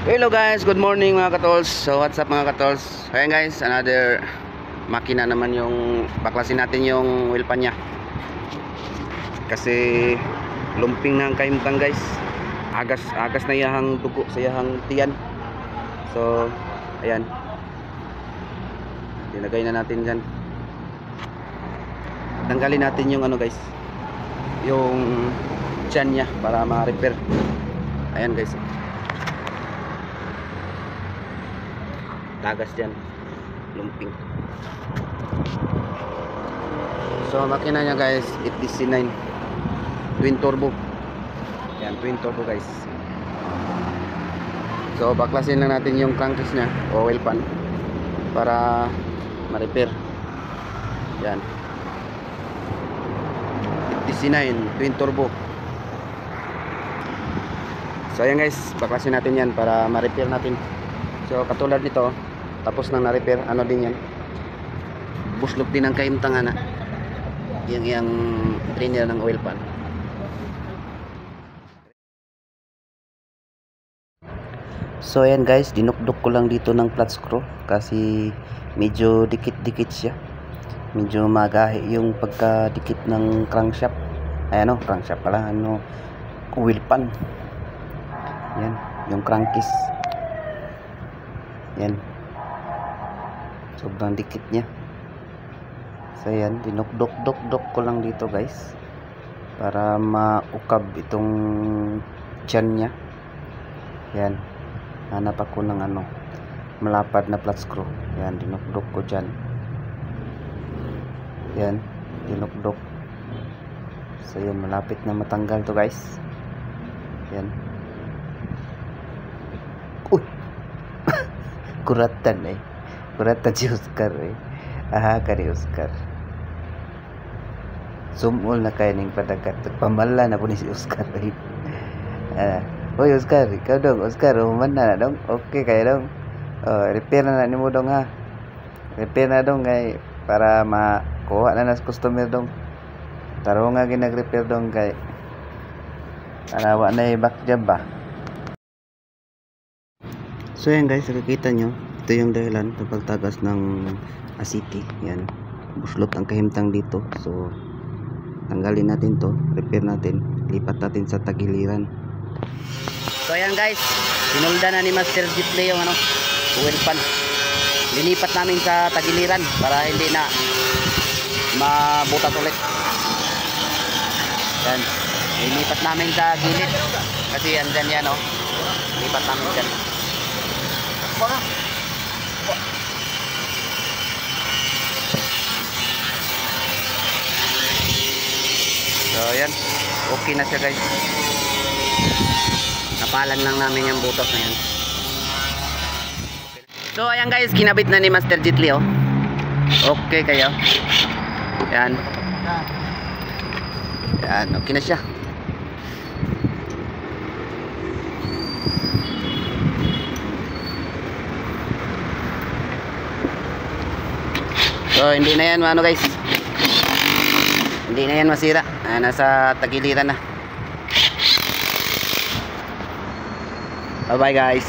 Hello guys, good morning mga katols. So what's up mga katols? Ayan guys, another makina naman yung baklasin natin yung wheel pan nya. Kasi lumping na ang kaimtang guys. Agas na yahang dugo sa yahang tiyan. So ayan, dinagay na natin dyan. Tanggalin natin yung ano guys, yung tiyan nya para ma-repair. Ayan guys, tagas dyan, lumping. So makina nya guys, 8DC9 twin turbo. Yan, twin turbo guys. So baklasin lang natin yung crankcase nya o oil pan para ma-repair. Yan, 8DC9 twin turbo. So ayan guys, baklasin natin yan para ma-repair natin. So katulad nito, tapos nang na-repair, ano din yan, buslok din ang kaimtang na yung drainer ng oil pan. So ayan guys, dinukdok ko lang dito ng flat screw kasi medyo dikit-dikit siya, medyo magahi yung pagkadikit ng crankshaft. Ayan o, crankshaft pala, wheel pan. Yan, yung crankcase. Yan, sobrang dikit nya. So yan, dinukdok ko lang dito guys para maukab itong tiyan nya. Yan, hanap ako ng malapad na flat screw. Yan, dinukdok ko dyan. Yan, dinukdok. So yan, malapit na matanggal to guys. Yan. Uy, kuratan si Oscar aha ka ni Oscar, sumul na kayo ning padagat, pamala na po ni si Oscar Uy Oscar, ikaw dong Oscar, human na dong, okay kayo dong, repair na nimo dong ha, repair na dong kay para makuha na nas customer dong, taro nga ginag-repair dong kay para wa na back job ba. So yan guys, nakikita nyo, ito yung dahilan ng pagtagas ng asiti. Yan, buslot ang kahimtang dito. So tanggalin natin to, repair natin, lipat natin sa tagiliran. So yan guys, sinulda na ni Master Jitley yung oil pan. Linipat namin sa tagiliran para hindi na mabutas ulit. Yan, linipat namin sa gilid kasi andyan yan lipat namin dyan. So ayan, okay na siya guys. Napalan lang namin yung butas na yan. So ayan guys, kinabit na ni Master Jitley okay kayo. Yan, yan, okay na siya. So hindi na yan guys, hindi na yan masira. Nasa tagiliran na. Bye bye guys.